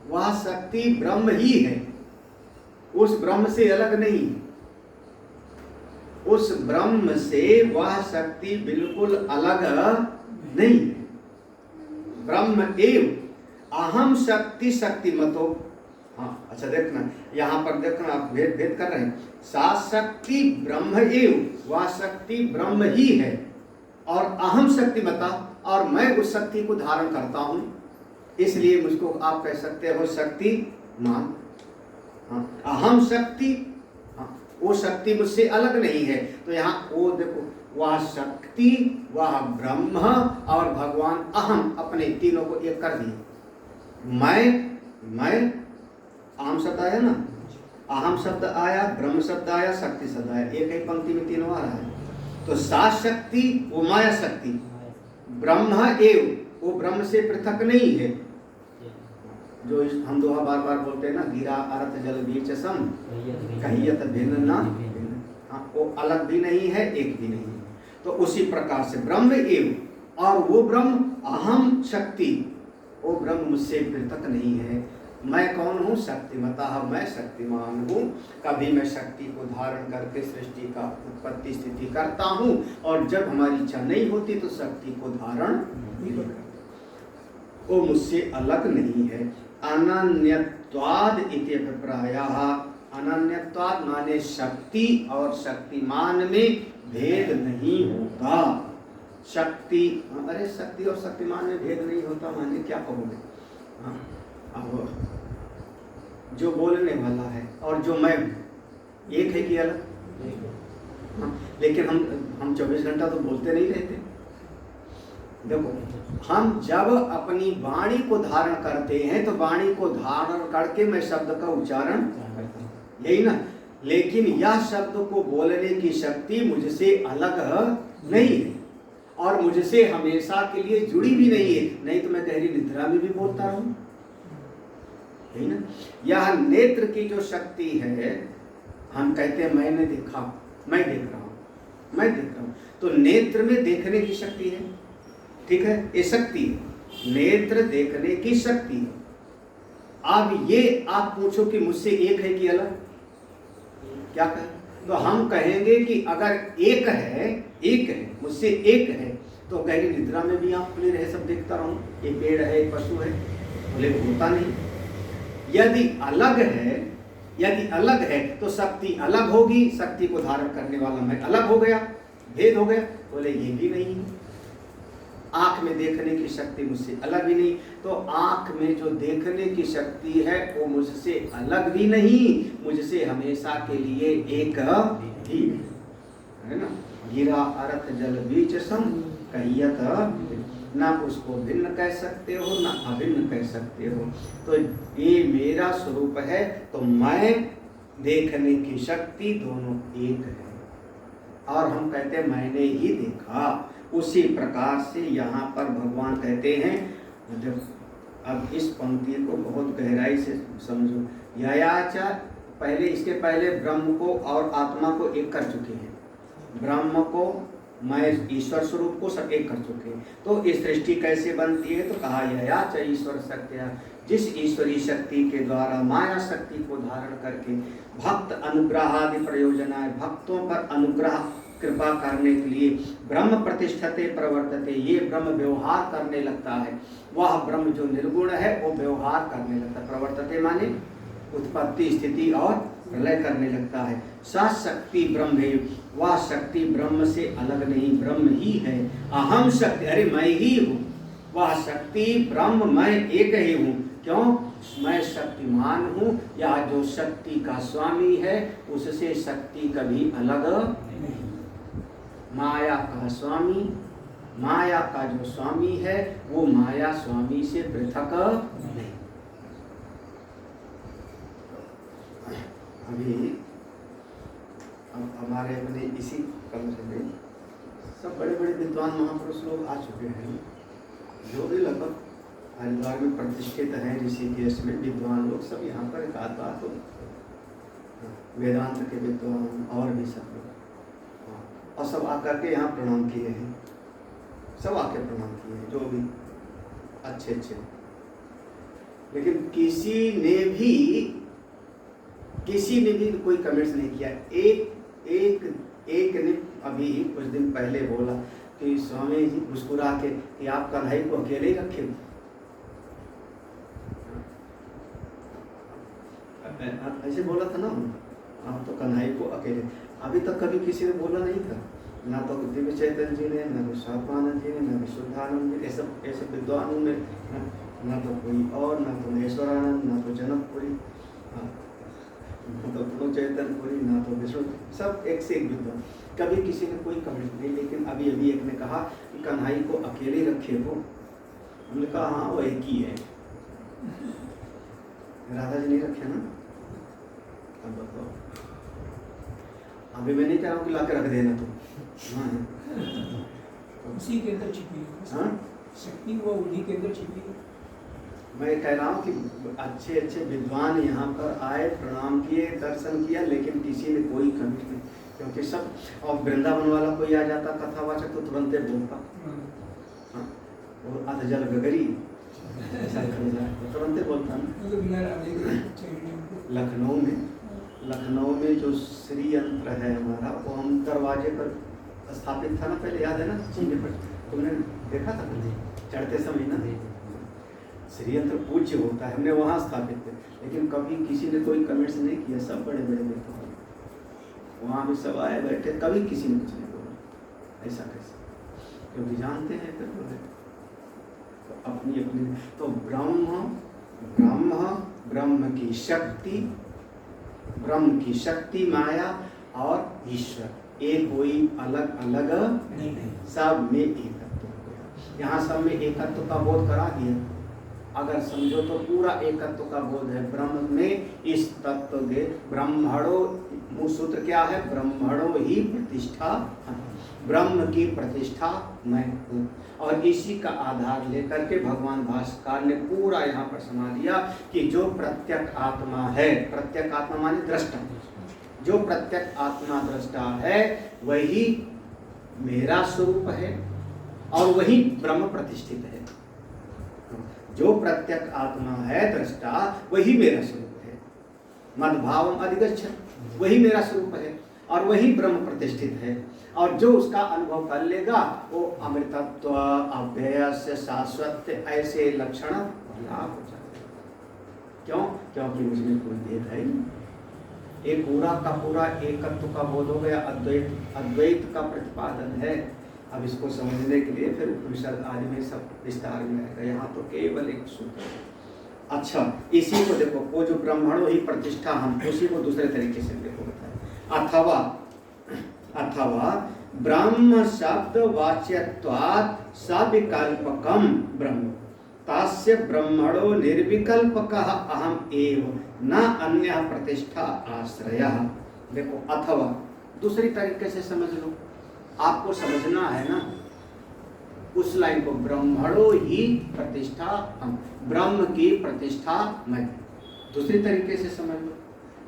वह शक्ति ब्रह्म ही है, उस ब्रह्म से अलग नहीं। उस ब्रह्म से वह शक्ति बिल्कुल अलग नहीं है। ब्रह्म एव अहम शक्ति शक्तिमतो। हाँ अच्छा देखना, यहाँ पर देखना आप भेद कर रहे हैं। सा शक्ति ब्रह्म एव, वह शक्ति ब्रह्म ही है, और अहम शक्तिमता, और मैं उस शक्ति को धारण करता हूँ, इसलिए मुझको आप कह सकते हो शक्तिमान। हाँ अहम शक्ति, वो शक्ति मुझसे अलग नहीं है। तो यहाँ वो देखो, वह शक्ति, वह ब्रह्म और भगवान अहम, अपने तीनों को एक कर दिए। मैं अहम शब्द आया ना, अहम शब्द आया, ब्रह्म शब्द आया, शक्ति शब्द आया, एक ही पंक्ति में तीनों आ रहा है। तो सा शक्ति वो माया शक्ति, ब्रह्म एव वो ब्रह्म से पृथक नहीं है। जो हम दोहा बार बार बोलते हैं ना, गिरा अर्थ जल बीच सम कहियत भिन्न ना, हाँ वो अलग भी नहीं है, एक भी नहीं है। तो उसी प्रकार से ब्रह्म एव, और वो ब्रह्म अहम शक्ति, वो ब्रह्म मुझसे पृथक नहीं है। मैं कौन हूँ? शक्तिमता, मैं शक्तिमान हूँ। कभी मैं शक्ति को धारण करके सृष्टि का उत्पत्ति स्थिति करता हूँ, और जब हमारी इच्छा नहीं होती तो शक्ति को धारण नहीं करता। वो मुझसे अलग नहीं है। अनन्यत्वाद इति अभिप्रायः। अनन्यत्वाद माने शक्ति और शक्तिमान में भेद नहीं होता। शक्ति, अरे शक्ति और शक्तिमान में भेद नहीं होता माने क्या कहोगे? हाँ अब जो बोलने वाला है और जो मैं, एक है कि अलग? हाँ, लेकिन हम 24 घंटा तो बोलते नहीं रहते। देखो हम जब अपनी वाणी को धारण करते हैं तो वाणी को धारण करके मैं शब्द का उच्चारण करता हूँ, यही ना। लेकिन यह शब्द को बोलने की शक्ति मुझसे अलग नहीं है, और मुझसे हमेशा के लिए जुड़ी भी नहीं है, नहीं तो मैं गहरी निद्रा में भी बोलता रहूं, यही ना। यह नेत्र की जो शक्ति है, हम कहते हैं मैंने देखा, मैं देख रहा हूँ, मैं देख रहा हूँ, तो नेत्र में देखने की शक्ति है, ठीक है, ये शक्ति है, नेत्र देखने की शक्ति है। अब ये आप पूछो कि मुझसे एक है कि अलग, क्या कहें? तो हम कहेंगे कि अगर एक है, मुझसे एक है, तो गहरी निद्रा में भी आप खुले रहे सब देखता रहूं, ये पेड़ है, ये पशु है, बोले होता नहीं। यदि अलग है तो शक्ति अलग होगी, शक्ति को धारण करने वाला मैं अलग हो गया, भेद हो गया, बोले ये भी नहीं है। आंख में देखने की शक्ति मुझसे अलग भी नहीं, तो आंख में जो देखने की शक्ति है वो मुझसे अलग भी नहीं, मुझसे हमेशा के लिए एक ही है ना। गिरा अर्थ जल बीच सम कहियत, ना उसको भिन्न कह सकते हो ना अभिन्न कह सकते हो। तो ये मेरा स्वरूप है, तो मैं देखने की शक्ति दोनों एक है, और हम कहते हैं मैंने ही देखा। उसी प्रकार से यहाँ पर भगवान कहते हैं, जब अब इस पंक्ति को बहुत गहराई से समझो। ययाचा, पहले इसके पहले ब्रह्म को और आत्मा को एक कर चुके हैं, ब्रह्म को मैं ईश्वर स्वरूप को सब एक कर चुके। तो ये सृष्टि कैसे बनती है? तो कहा यया च ईश्वर शक्तिया, जिस ईश्वरीय शक्ति के द्वारा माया शक्ति को धारण करके भक्त अनुग्रह आदि प्रयोजन है, भक्तों पर अनुग्रह कृपा करने के लिए ब्रह्म प्रतिष्ठते प्रवर्तते, ये ब्रह्म व्यवहार करने लगता है। वह ब्रह्म जो निर्गुण है वो व्यवहार करने लगता है। प्रवर्तते माने उत्पत्ति स्थिति और प्रलय करने लगता है। सा शक्ति ब्रह्म है, वह शक्ति ब्रह्म से अलग नहीं, ब्रह्म ही है। अहम शक्ति, अरे मैं ही हूँ, वह शक्ति ब्रह्म, मैं एक ही हूँ। क्यों? मैं शक्तिमान हूँ। या जो शक्ति का स्वामी है उससे शक्ति कभी अलग नहीं। माया का स्वामी, माया का जो स्वामी है वो माया स्वामी से पृथक नहीं। अभी अब हमारे अपने इसी कमरे में सब बड़े बड़े विद्वान महापुरुष लोग आ चुके हैं, जो भी लगभग हरिद्वार में प्रतिष्ठित हैं, ऋषिकेश में विद्वान लोग सब यहाँ पर एक आध बात हो, वेदांत के विद्वान और भी सब लोग, और सब आकर के यहाँ प्रणाम किए हैं, सब आके प्रणाम किए हैं, जो भी अच्छे अच्छे। लेकिन किसी ने भी कोई कमेंट्स नहीं किया। एक ने अभी कुछ दिन पहले बोला कि स्वामी जी मुस्कुरा के कि आप कन्हई को अकेले रखे हो। ऐसे बोला था ना, आप तो कन्हई को अकेले, अभी तक कभी किसी ने बोला नहीं था, ना तो दिव्य चैतन्य जी ने, ना तो स्वात्मानंद जी ने, ना विशुद्धानंद जी, ऐसे विद्वानों में ना तो कोई और, ना तो महेश्वरानंद, ना तो जनकपुरी, ना तो पुरो चैतन्यपुरी, ना तो विष्णु, सब एक से एक विद्वान, कभी किसी ने कोई कमेंट नहीं। लेकिन अभी अभी एक ने कहा कि कन्हई को अकेले रखे हो। हमने कहा हाँ वो एक ही है, राधा जी नहीं रखे ना। अब बताओ, अभी मैं नहीं कह रहा हूँ कि ला के रख देना तुम, उसी के अंदर छिपी है। हाँ शक्ति वो उन्हीं के अंदर छिपी है। मैं कह रहा हूँ कि अच्छे अच्छे विद्वान यहाँ पर आए, प्रणाम किए, दर्शन किया, लेकिन किसी ने कोई कमेंट नहीं, क्योंकि सब, और वृंदावन वाला कोई आ जाता कथावाचक तो तुरंत बोलता, हाँ वो अधजल गगरी तुरंत बोलता ना। लखनऊ में जो श्री यंत्र है हमारा, वो हम दरवाजे पर स्थापित था ना पहले, याद है ना, चीने पर तुमने देखा था चढ़ते समय ना, श्री यंत्र पूज्य होता है, हमने वहाँ स्थापित किया। लेकिन कभी किसी ने कोई कमेंट्स नहीं किया, सब बड़े बड़े विद्वान वहाँ भी सब आए बैठे, कभी किसी ने कुछ नहीं बोला। ऐसा कैसे? क्योंकि जानते हैं फिर तो अपनी अपनी, तो ब्रह्म की शक्ति माया और ईश्वर एक कोई अलग अलग नहीं, सब में एकत्व हो गया। यहाँ सब में एकत्व का बोध करा दिया, अगर समझो तो पूरा एकत्व का बोध है ब्रह्म में। इस तत्व के ब्रह्मणो, मूल सूत्र क्या है? ब्रह्मणो ही प्रतिष्ठा, ब्रह्म की प्रतिष्ठा मैं हूँ। और इसी का आधार लेकर के भगवान भास्कर ने पूरा यहाँ पर समा दिया कि जो प्रत्यक आत्मा है, प्रत्यक आत्मा माने दृष्टा, जो प्रत्यक आत्मा दृष्टा है वही मेरा स्वरूप है और वही ब्रह्म प्रतिष्ठित है। जो प्रत्यक आत्मा है दृष्टा वही मेरा स्वरूप है, मद्भावम अधिगच्छति, वही मेरा स्वरूप है और वही ब्रह्म प्रतिष्ठित है। और जो उसका अनुभव कर लेगा वो अमृतत्व, अव्यय, शाश्वत ऐसे लक्षण लाभ हो जाते हैं। क्यों? क्योंकि उसमें कोई भेद है नहीं, एक पूरा का पूरा एकत्व का बोध हो गया, अद्वैत का प्रतिपादन है। अब इसको समझने के लिए फिर उपनिषद आदि में सब विस्तार में आएगा, यहाँ तो केवल एक सूत्र है। अच्छा, इसी को देखो, वो जो ब्रह्मणो ही प्रतिष्ठा, हम उसी को दूसरे तरीके से देखो बताए। अथवा ब्रह्म शब्द वाच्यत्वात् सविकल्पकम ब्रह्म तास्य ब्रह्मणो निर्विकल्पकः अहम एव न अन्य प्रतिष्ठा आश्रयः। देखो, अथवा दूसरी तरीके से समझ लो, आपको समझना है ना उस लाइन को, ब्रह्मणो ही प्रतिष्ठा हम, ब्रह्म की प्रतिष्ठा मैं। दूसरी तरीके से समझ लो,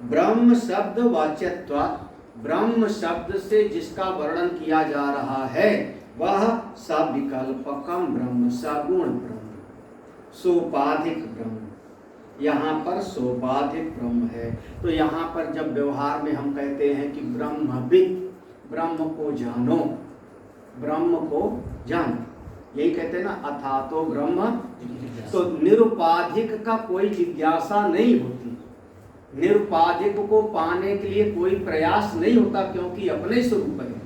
ब्रह्म शब्द वाच्यत्वात्, ब्रह्म शब्द से जिसका वर्णन किया जा रहा है वह सविकल्पकम ब्रह्म, सगुण ब्रह्म, सोपाधिक ब्रह्म। यहाँ पर सोपाधिक ब्रह्म है। तो यहाँ पर जब व्यवहार में हम कहते हैं कि ब्रह्मविद, ब्रह्म को जानो, ब्रह्म को जानो, यही कहते हैं ना, अथातो ब्रह्म। तो निरुपाधिक का कोई जिज्ञासा नहीं होती, निरुपाधिक को पाने के लिए कोई प्रयास नहीं होता, क्योंकि अपने स्वरूप है।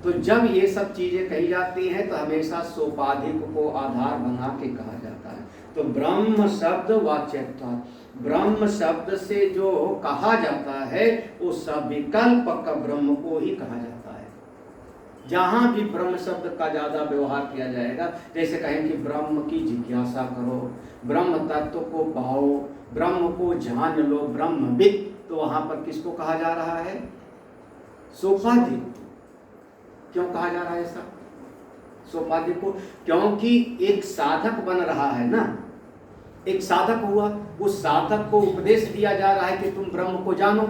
तो जब ये सब चीजें कही जाती हैं तो हमेशा सोपाधिक को आधार बना के कहा जाता है। तो ब्रह्म शब्द वाच्यत्व, ब्रह्म शब्द से जो कहा जाता है वो सविकल्पक ब्रह्म को ही कहा जाता है। जहाँ भी ब्रह्म शब्द का ज्यादा व्यवहार किया जाएगा, जैसे कहें कि ब्रह्म की जिज्ञासा करो, ब्रह्म तत्व को पाओ, ब्रह्म को जान लो, ब्रह्मविद, तो वहां पर किसको कहा जा रहा है? सोपाधिक। क्यों कहा जा रहा है ऐसा सोपाधिक को? क्योंकि एक साधक बन रहा है ना, एक साधक हुआ, उस साधक को उपदेश दिया जा रहा है कि तुम ब्रह्म को जानो।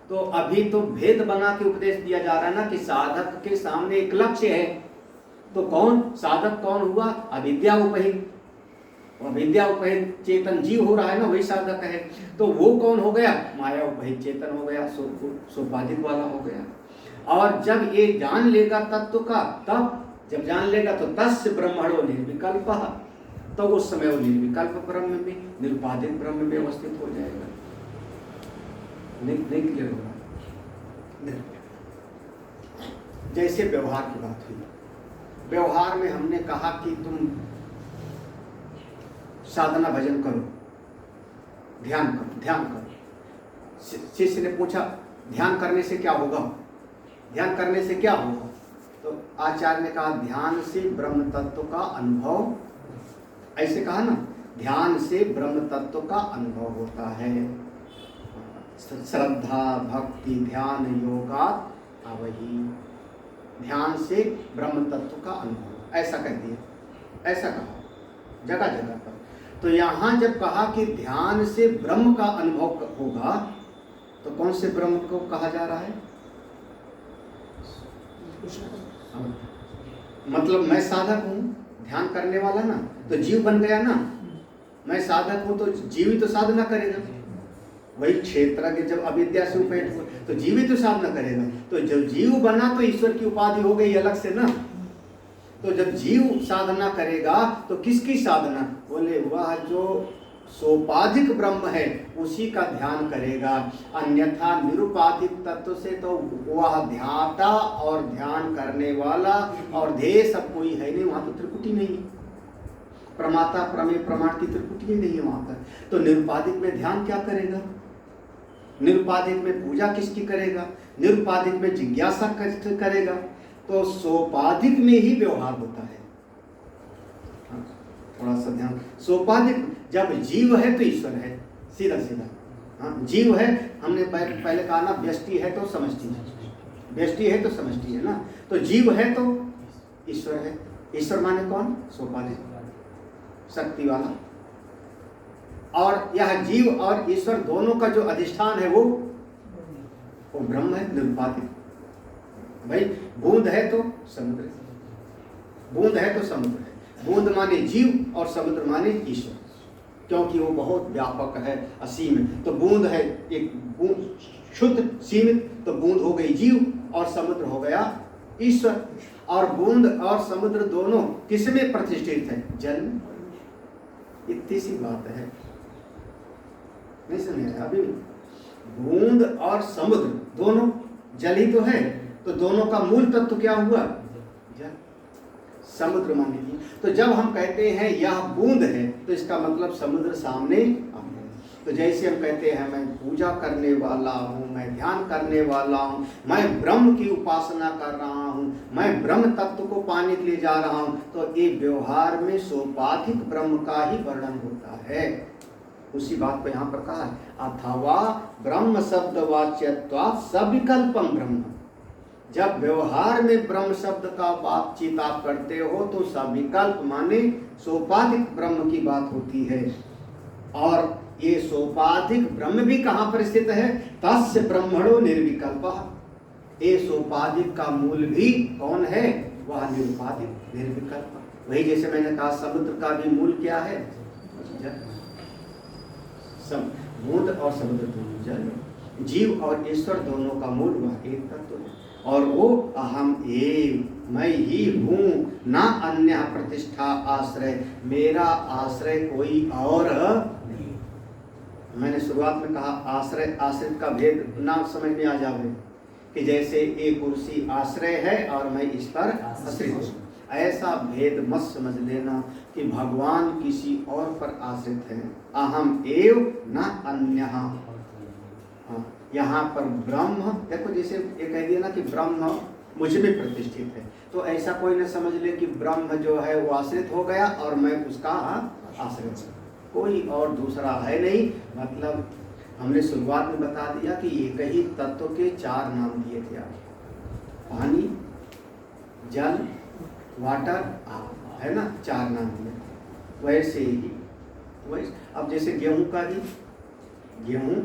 तो अभी तो भेद बना के उपदेश दिया जा रहा है ना, कि साधक के सामने एक लक्ष्य है। तो कौन साधक कौन हुआ? अविद्या उपहित, अविद्या उपहित चेतन जीव हो रहा है ना, वही साधक है। तो वो कौन हो गया? माया उपहित चेतन हो गया, सोपाधिक वाला हो गया। और जब ये जान लेगा तत्व का, तब जब जान लेगा तो तस्य ब्रह्मणो निर्विकल्प, तो उस समय वो निर्विकल्प ब्रह्म में, निरुपाधिक ब्रह्म में अवस्थित हो जाएगा। नहीं क्लियर होगा? जैसे व्यवहार की बात हुई, व्यवहार में हमने कहा कि तुम साधना भजन करो, ध्यान करो, ध्यान करो। शिष्य ने पूछा ध्यान करने से क्या होगा, ध्यान करने से क्या होगा? तो आचार्य ने कहा ध्यान से ब्रह्म तत्व का अनुभव, ऐसे कहा ना, ध्यान से ब्रह्म तत्व का अनुभव होता है। श्रद्धा भक्ति ध्यान योगा आवही, ध्यान से ब्रह्म तत्व का अनुभव, ऐसा कह दिया, ऐसा कहा जगह जगह पर। तो यहाँ जब कहा कि ध्यान से ब्रह्म का अनुभव होगा, तो कौन से ब्रह्म को कहा जा रहा है? मतलब मैं साधक हूँ, ध्यान करने वाला ना, तो जीव बन गया ना। मैं साधक हूँ तो जीव ही तो साधना करेगा। वही क्षेत्रज्ञ जब अविद्या से उपैठ हुआ तो जीव ही तो साधना करेगा। तो जब जीव बना तो ईश्वर की उपाधि हो गई अलग से ना। तो जब जीव साधना करेगा तो किसकी साधना? बोले वह जो सोपाधिक ब्रह्म है उसी का ध्यान करेगा। अन्यथा निरुपाधिक तत्व से तो वह ध्याता और ध्यान करने वाला और ध्येय सब कोई है नहीं, वहां तो त्रिपुटी नहीं है, प्रमाता प्रमेय प्रमाण की त्रिपुटी नहीं है वहां पर। तो निरुपाधिक में ध्यान क्या करेगा? निरुपाधिक में पूजा किसकी करेगा? निरुपाधिक में जिज्ञासा करेगा। तो सोपाधिक में ही व्यवहार होता है। थोड़ा सा ध्यान, सोपाधिक जब जीव है तो ईश्वर है, सीधा सीधा। हाँ, जीव है, हमने पहले कहा ना, व्यष्टि है तो समष्टि है, व्यष्टि है तो समष्टि है ना। तो जीव है तो ईश्वर है। ईश्वर माने कौन? सोपाधिक, शक्ति वाला। और यह जीव और ईश्वर दोनों का जो अधिष्ठान है वो ब्रह्म है, निरुपाधिक। भाई बूंद है तो समुद्र, बूंद है तो समुद्र है। बूंद माने जीव और समुद्र माने ईश्वर, क्योंकि वो बहुत व्यापक है, असीम है। तो बूंद है एक बूंद शुद्ध सीमित, तो बूंद हो गई जीव और समुद्र हो गया ईश्वर। और बूंद और समुद्र दोनों किसमें प्रतिष्ठित है? जल में। इतनी सी बात है, नहीं समझ अभी? बूंद और समुद्र दोनों जल ही तो है। तो दोनों का मूल तत्व क्या हुआ? जल। समुद्र मान लीजिए। तो जब हम कहते हैं यह बूंद है तो इसका मतलब समुद्र सामने आ गया। तो जैसे हम कहते हैं मैं पूजा करने वाला हूँ, मैं ध्यान करने वाला हूँ, मैं ब्रह्म की उपासना कर रहा हूँ, मैं ब्रह्म तत्व को पाने के लिए जा रहा हूँ, तो ये व्यवहार में सोपाधिक ब्रह्म का ही वर्णन होता है। उसी बात को यहाँ पर कहा है, अथवा ब्रह्म शब्द वाच्यत्वात् सविकल्पम ब्रह्म। जब व्यवहार में ब्रह्म शब्द का बातचीत आप करते हो तो सविकल्प माने सोपाधिक ब्रह्म की बात होती है। और ये सोपाधिक ब्रह्म भी कहाँ पर स्थित है? तस्य ब्रह्मणो निर्विकल्प। ये सोपाधिक का मूल भी कौन है? वह निरुपाधिक निर्विकल्प। वही जैसे मैंने कहा समुद्र का भी मूल क्या है? जल। समुद्र और समुद्र दोनों जल। जीव और ईश्वर दोनों का मूल वह एक तत्व है। और वो अहम एव, मैं ही हूँ, ना अन्य प्रतिष्ठा आश्रय, मेरा आश्रय कोई और नहीं। मैंने शुरुआत में कहा आश्रय आश्रित का भेद ना समझ में आ जावे कि जैसे एक कुर्सी आश्रय है और मैं इस पर आश्रित हूँ, ऐसा भेद मत समझ लेना कि भगवान किसी और पर आश्रित है। अहम एव ना अन्य। यहाँ पर ब्रह्म देखो, जैसे ये कह दिया ना कि ब्रह्म मुझ में प्रतिष्ठित है, तो ऐसा कोई न समझ ले कि ब्रह्म जो है वो आश्रित हो गया और मैं उसका आश्रित हूँ। कोई और दूसरा है नहीं। मतलब हमने शुरुआत में बता दिया कि एक ही तत्व के चार नाम दिए थे आप, पानी, जल, वाटर, आग, है ना, चार नाम दिए। वैसे ही वैसे अब जैसे गेहूं का ही, गेहूं,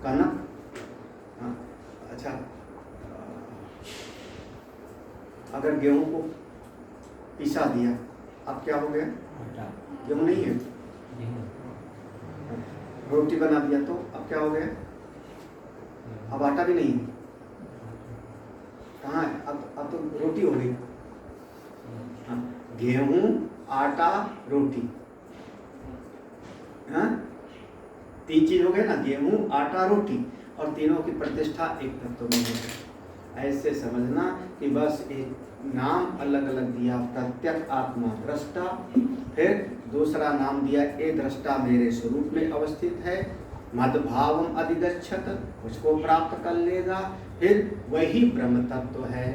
कनक, अच्छा, अगर गेहूं को पिसा दिया अब क्या हो गया? गेहूं नहीं है। रोटी बना दिया तो अब क्या हो गया? अब आटा भी नहीं है। कहाँ है? अब तो रोटी हो गई। गेहूं, आटा, रोटी, हाँ, तीन चीज हो गए ना, गेहूं, आटा, रोटी, और तीनों की प्रतिष्ठा एक तत्व में है। ऐसे समझना कि बस एक नाम अलग अलग दिया, प्रत्यक आत्मा दृष्टा, फिर दूसरा नाम दिया ए दृष्टा मेरे स्वरूप में अवस्थित है, मद्भावम अधिगच्छत, उसको प्राप्त कर लेगा, फिर वही ब्रह्म तत्व है।